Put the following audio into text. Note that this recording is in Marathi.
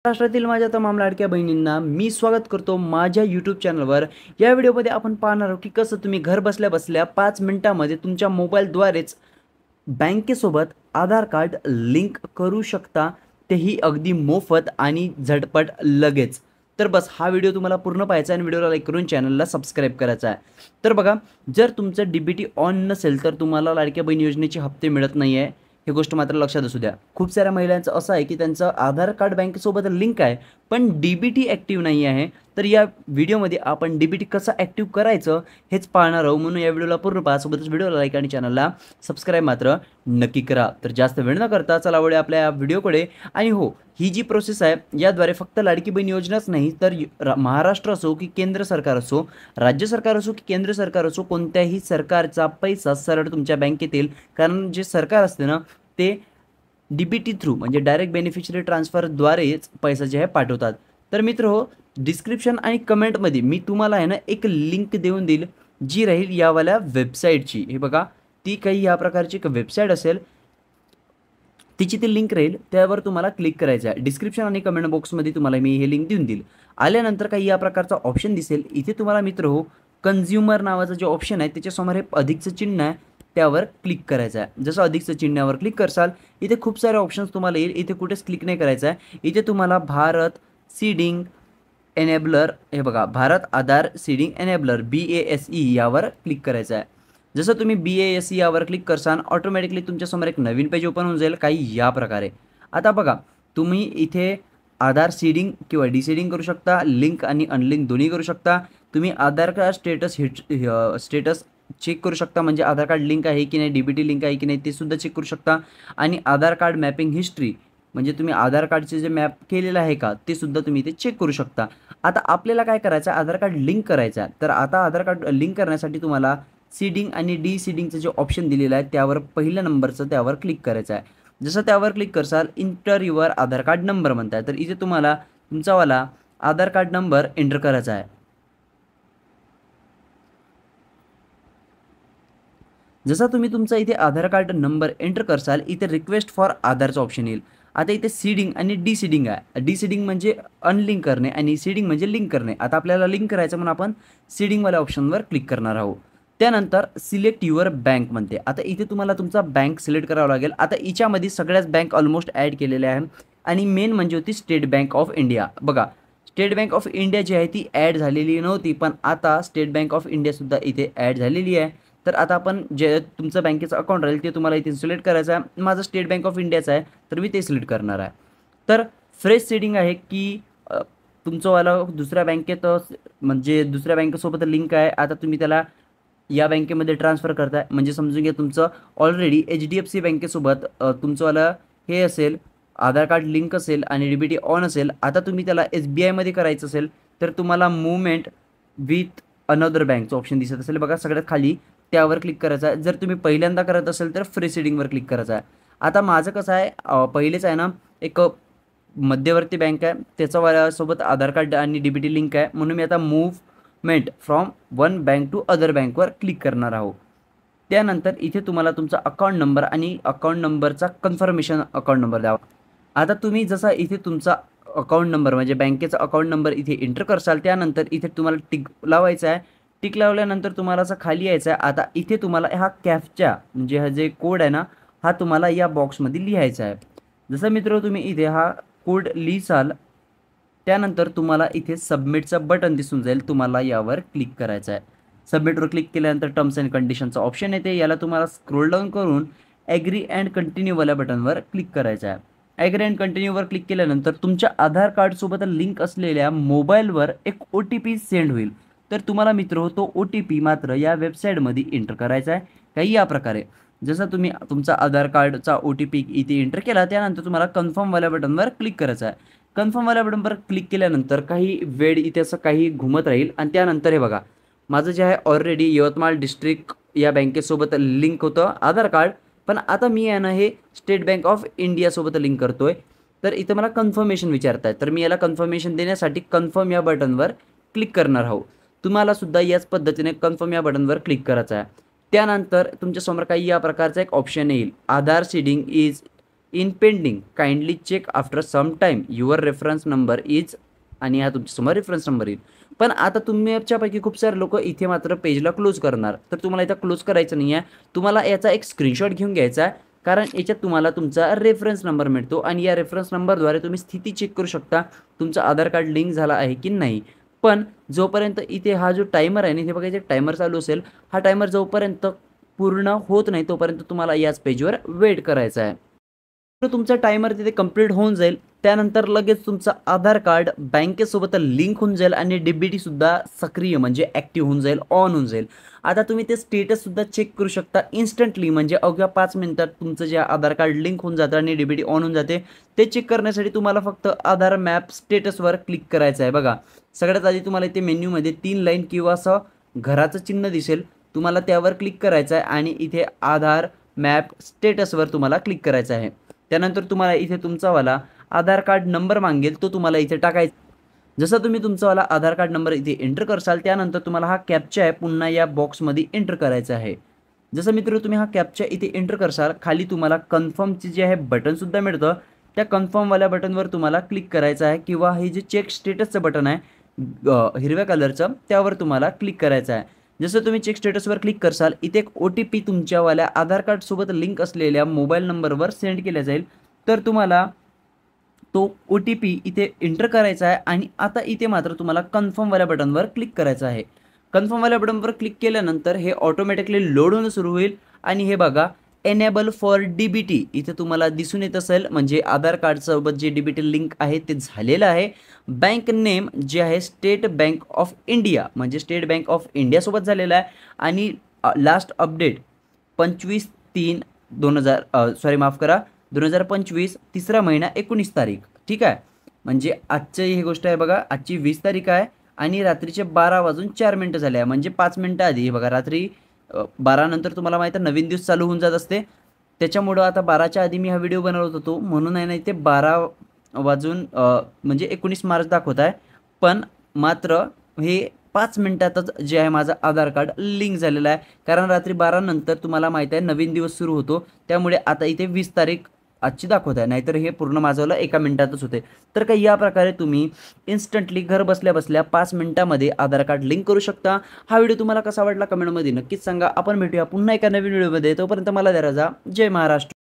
महाराष्ट्रातील माझ्या तमाम लाडक्या बहिणींना मी स्वागत करतो माझ्या यूट्यूब चॅनलवर। या व्हिडिओमध्ये आपण पाहणार आहोत की कसं तुम्ही घर बसल्या बसल्या 5 मिनिटांमध्ये तुमच्या मोबाईलद्वारेच बँकेसोबत आधार कार्ड लिंक करू शकता, तेही अगदी मोफत आणि झटपट लगेच। तर बस हा व्हिडिओ तुम्हाला पूर्ण पाहायचा आहे आणि व्हिडिओला लाईक करून चॅनलला सबस्क्राईब करायचा आहे। तर बघा, जर तुमचं डीबीटी ऑन नसेल तर तुम्हाला लाडक्या बहीण योजनेचे हप्ते मिळत नाही आहे, ही गोष्ट मात्र लक्षात असू द्या। खूप साऱ्या महिलांचं असं आहे की त्यांचं आधार कार्ड बँकेसोबत लिंक आहे पण डीबीटी ॲक्टिव्ह नाही आहे। तर या व्हिडिओमध्ये आपण डीबीटी कसं ॲक्टिव्ह करायचं हेच पाहणार आहोत, म्हणून या व्हिडिओला पूर्ण पहा। सोबतच व्हिडिओला लाईक आणि चॅनलला सबस्क्राईब मात्र नक्की करा। तर जास्त वेळ न करता चला वळूया आपल्या व्हिडिओकडे। आणि हो, ही जी प्रोसेस आहे याद्वारे फक्त लाडकी बहीण योजनाच नाही तर महाराष्ट्र असो की केंद्र सरकार असो, राज्य सरकार असो की केंद्र सरकार असो, कोणत्याही सरकारचा पैसा सरळ तुमच्या बँकेत येईल। कारण जे सरकार असते ना ते डीबीटी थ्रू म्हणजे डायरेक्ट बेनिफिशरी ट्रान्सफरद्वारेच पैसा जे आहे पाठवतात। तर मित्र हो, डिस्क्रिप्शन आणि कमेंटमध्ये मी तुम्हाला आहे ना एक लिंक देऊन देईल जी राहील यावाल्या वेबसाईटची। हे बघा, ती काही या प्रकारची एक वेबसाईट असेल, तिची ती लिंक राहील, त्यावर तुम्हाला क्लिक करायचं आहे। डिस्क्रिप्शन आणि कमेंट बॉक्समध्ये तुम्हाला मी हे लिंक देऊन देईल। आल्यानंतर काही या प्रकारचा ऑप्शन दिसेल, इथे तुम्हाला मित्र हो कन्झ्युमर नावाचा जो ऑप्शन आहे त्याच्यासमोर हे अधिकचं चिन्ह आहे, त्यावर क्लिक करायचं आहे। जसं अधिकचं चिन्हावर क्लिक करसाल इथे खूप सारे ऑप्शन्स तुम्हाला येईल, इथे कुठेच क्लिक नाही करायचं आहे। इथे तुम्हाला भारत सीडिंग एनेबलर, हे बघा भारत आधार सीडिंग एनेबलर BASE यावर क्लिक करायचं आहे। जसं तुम्ही BASE यावर क्लिक करसाल ऑटोमॅटिकली तुमच्यासमोर एक नवीन पेज ओपन होऊन जाईल काही या प्रकारे। आता बघा, तुम्ही इथे आधार सीडिंग किंवा डिसीडिंग करू शकता, लिंक आणि अनलिंक दोन्ही करू शकता। तुम्ही आधार कार्ड स्टेटस चेक करू शकता, म्हणजे आधार कार्ड लिंक आहे की नाही, डीबीटी लिंक आहे की नाही ते सुद्धा चेक करू शकता। आणि आधार कार्ड मॅपिंग हिस्ट्री म्हणजे तुम्ही आधार कार्डचे जे मॅप केलेलं आहे का ते सुद्धा तुम्ही इथे चेक करू शकता। आता आपल्याला काय करायचं आहे, आधार कार्ड लिंक करायचं आहे। तर आता आधार कार्ड लिंक करण्यासाठी तुम्हाला सीडिंग आणि डीसीडिंगचं जे ऑप्शन दिलेलं आहे त्यावर पहिल्या नंबरचं त्यावर क्लिक करायचं आहे। जसं त्यावर क्लिक करसाल inter your Aadhaar card number म्हणताय, तर इथे तुम्हाला तुमचावाला आधार कार्ड नंबर एंटर करायचा आहे। जसा तुम्ही तुमचा इथे आधार कार्ड नंबर एंटर करसाल इथे रिक्वेस्ट फॉर आधारचं ऑप्शन येईल। आता इथे सीडिंग आणि डीसीडिंग आहे। डीसीडिंग म्हणजे अनलिंक करणे आणि सीडिंग म्हणजे लिंक करणे। आता आपल्याला लिंक करायचं म्हणून आपण सीडिंगवाल्या ऑप्शनवर क्लिक करणार आहोत। त्यानंतर सिलेक्ट युअर बँक म्हणते। आता इथे तुम्हाला तुमचा बँक सिलेक्ट करावा लागेल। आता याच्यामध्ये सगळ्याच बँक ऑलमोस्ट ॲड केलेल्या आहे आणि मेन म्हणजे होती स्टेट बँक ऑफ इंडिया। बघा, स्टेट बँक ऑफ इंडिया जी आहे ती ॲड झालेली नव्हती, पण आता स्टेट बँक ऑफ इंडियासुद्धा इथे ॲड झालेली आहे। तर आता आपण जे तुमचं बँकेचं अकाउंट राहील ते तुम्हाला इथे सिलेक्ट करायचं आहे। माझं स्टेट बँक ऑफ इंडियाचं आहे तर मी ते सिलेक्ट करणार आहे। तर फ्रेश सेटिंग आहे की तुमचंवाला दुसऱ्या बँकेत म्हणजे दुसऱ्या बँकेसोबत लिंक आहे, आता तुम्ही त्याला या बँकेमध्ये ट्रान्सफर करताय, म्हणजे समजून घ्या तुमचं ऑलरेडी HDFC बँकेसोबत तुमचंवाला हे असेल आधार कार्ड लिंक असेल आणि डीबीटी ऑन असेल। आता तुम्ही त्याला SBIमध्ये करायचं असेल तर तुम्हाला मूवमेंट विथ अनदर बँकचं ऑप्शन दिसत असेल बघा सगळ्यात खाली, त्यावर क्लिक करायचं आहे। जर तुम्ही पहिल्यांदा करत असेल तर फ्री सीडिंगवर क्लिक करायचं आहे। आता माझं कसं आहे, पहिलेच आहे ना एक मध्यवर्ती बँक आहे त्याच्यासोबत आधार कार्ड आणि डीबीटी लिंक आहे, म्हणून मी आता movement from one bank to other बँकवर क्लिक करणार आहोत। त्यानंतर इथे तुम्हाला तुमचा अकाउंट नंबर आणि अकाउंट नंबरचा कन्फर्मेशन अकाउंट नंबर द्यावा। आता तुम्ही जसा इथे तुमचा अकाउंट नंबर म्हणजे बँकेचा अकाउंट नंबर इथे एंटर करसाल त्यानंतर इथे तुम्हाला टिक लावायचा आहे। टिक लावल्यानंतर तुम्हाला असं खाली यायचं आहे। आता इथे तुम्हाला हा कॅप्चा म्हणजे हा जे कोड आहे ना हा तुम्हाला या बॉक्समध्ये लिहायचा आहे। जसं मित्र तुम्ही इथे हा कोड लिहिसाल त्यानंतर तुम्हाला इथे सबमिटचं बटन दिसून जाईल, तुम्हाला यावर क्लिक करायचं आहे। सबमिटवर क्लिक केल्यानंतर टर्म्स अँड कंडिशनचं ऑप्शन येते, याला तुम्हाला स्क्रोल डाऊन करून ॲग्री अँड कंटिन्यूवाल्या बटनवर क्लिक करायचं आहे। ॲग्री अँड कंटिन्यूवर क्लिक केल्यानंतर तुमच्या आधार कार्डसोबत लिंक असलेल्या मोबाईलवर एक OTP सेंड होईल। तर तुम्हाला मित्र हो तो OTP मात्र या वेबसाईटमध्ये एंटर करायचा आहे काही या प्रकारे। जसं तुम्ही तुमचा आधार कार्डचा OTP इथे एंटर केला त्यानंतर तुम्हाला कन्फर्मवाल्या बटनवर क्लिक करायचं आहे। कन्फर्मवाल्या बटनवर क्लिक केल्यानंतर काही वेळ इथे असं काही घुमत राहील आणि त्यानंतर हे बघा माझं जे आहे ऑलरेडी यवतमाळ डिस्ट्रिक्ट या बँकेसोबत लिंक होतं आधार कार्ड, पण आता मी आहे ना हे स्टेट बँक ऑफ इंडियासोबत लिंक करतोय। तर इथं मला कन्फर्मेशन विचारत आहे, तर मी याला कन्फर्मेशन देण्यासाठी कन्फर्म या बटनवर क्लिक करणार आहोत। तुम्हाला सुद्धा याच पद्धतीने कन्फर्म या बटनवर क्लिक करायचं आहे। त्यानंतर तुमच्यासमोर काही या प्रकारचा एक ऑप्शन येईल, Aadhaar seeding is in pending kindly check after some time your reference number is, आणि हा तुमच्यासमोर रेफरन्स नंबर येईल. पण आता तुमच्यापैकी खूप सारे लोक इथे मात्र पेजला क्लोज करणार, तर तुम्हाला इथं क्लोज करायचं नाही आहे. तुम्हाला याचा एक स्क्रीनशॉट घेऊन घ्यायचा आहे, कारण याच्यात तुम्हाला तुमचा रेफरन्स नंबर मिळतो आणि या रेफरन्स नंबरद्वारे तुम्ही स्थिती चेक करू शकता तुमचा आधार कार्ड लिंक झाला आहे की नाही. पण जोपर्यंत इथे हा जो टायमर आहे ना, इथे बघा इथे टायमर चालू असेल, हा टायमर जोपर्यंत पूर्ण होत नाही तोपर्यंत तुम्हाला याच पेजवर वेट करायचा आहे. तर तुमचा टायमर तिथे कंप्लीट होऊन जाईल, त्यानंतर लगेच तुमचं आधार कार्ड बँकेसोबत लिंक होऊन जाईल आणि डीबीटीसुद्धा सक्रिय म्हणजे ॲक्टिव्ह होऊन जाईल, ऑन होऊन जाईल. आता तुम्ही ते स्टेटससुद्धा चेक करू शकता इन्स्टंटली, म्हणजे अवघ्या 5 मिनिटात तुमचं जे आधार कार्ड लिंक होऊन जातं आणि डीबीटी ऑन होऊन जाते. ते चेक करण्यासाठी तुम्हाला फक्त आधार मॅप स्टेटसवर क्लिक करायचं आहे. बघा सगळ्यात आधी तुम्हाला इथे मेन्यूमध्ये 3 लाईन किंवा असं घराचं चिन्ह दिसेल, तुम्हाला त्यावर क्लिक करायचं आहे आणि इथे आधार मॅप स्टेटसवर तुम्हाला क्लिक करायचं आहे. त्यानंतर तुम्हाला इथे तुमचावाला आधार कार्ड नंबर मागेल, तो तुम्हाला इथे टाकायचा. जसं तुम्ही तुमचावाला आधार कार्ड नंबर इथे एंटर करसाल, त्यानंतर तुम्हाला हा कॅप्चा आहे पुन्हा या बॉक्समध्ये एंटर करायचा आहे. जसं मित्र तुम्ही हा कॅप्चा इथे एंटर करसाल, खाली तुम्हाला कन्फर्मचे जे आहे बटनसुद्धा मिळतं. त्या कन्फर्मवाल्या बटनवर तुम्हाला क्लिक करायचं आहे किंवा हे जे चेक स्टेटसचं बटन आहे हिरव्या कलरचं, त्यावर तुम्हाला क्लिक करायचं आहे. जसं तुम्ही चेक स्टेटसवर क्लिक करसाल, इथे एक OTP तुमच्यावाल्या आधार कार्डसोबत लिंक असलेल्या मोबाईल नंबरवर सेंड केला जाईल. तर तुम्हाला तो OTP इथे एंटर करायचा आहे आणि आता इथे मात्र तुम्हाला कन्फर्मवाल्या बटनवर क्लिक करायचं आहे. कन्फर्मवाल्या बटनवर क्लिक केल्यानंतर हे ऑटोमॅटिकली लोड होणं सुरू होईल आणि हे बघा एनेबल फॉर डीबीटी इथे तुम्हाला दिसून येत असेल, म्हणजे आधार कार्डसोबत जे डीबीटी लिंक आहे ते झालेलं आहे. बँक नेम जे आहे स्टेट बँक ऑफ इंडिया, म्हणजे स्टेट बँक ऑफ इंडियासोबत झालेलं आहे आणि लास्ट अपडेट 25/3/2000 माफ करा 2025 3रा महिना 19 तारीख. ठीक आहे, म्हणजे आजची ही गोष्ट आहे बघा, आजची 20 तारीख आहे आणि रात्रीचे 12:04 झाले आहे, म्हणजे 5 मिनटं आधी. हे बघा रात्री 12 नंतर तुम्हाला माहिती आहे नवीन दिवस चालू होऊन जात असते, त्याच्यामुळं आता 12च्या आधी मी हा व्हिडिओ बनवत होतो म्हणून आहे ना इथे 12 म्हणजे 19 मार्च दाखवत आहे. पण मात्र हे 5 मिनिटातच जे आहे माझं आधार कार्ड लिंक झालेलं आहे, कारण रात्री 12 नंतर तुम्हाला माहिती आहे नवीन दिवस सुरू होतो, त्यामुळे आता इथे 20 तारीख आजची दाखवत आहे, नाहीतर हे पूर्ण माझं 1 मिनिटातच होते. तर काही या प्रकारे तुम्ही इन्स्टंटली घर बसल्या बसल्या 5 मिनिटामध्ये आधार कार्ड लिंक करू शकता. हा व्हिडिओ तुम्हाला कसा वाटला कमेंटमध्ये नक्कीच सांगा. आपण भेटूया पुन्हा एका नवीन व्हिडिओमध्ये, तोपर्यंत मला द्या रजा. जय महाराष्ट्र.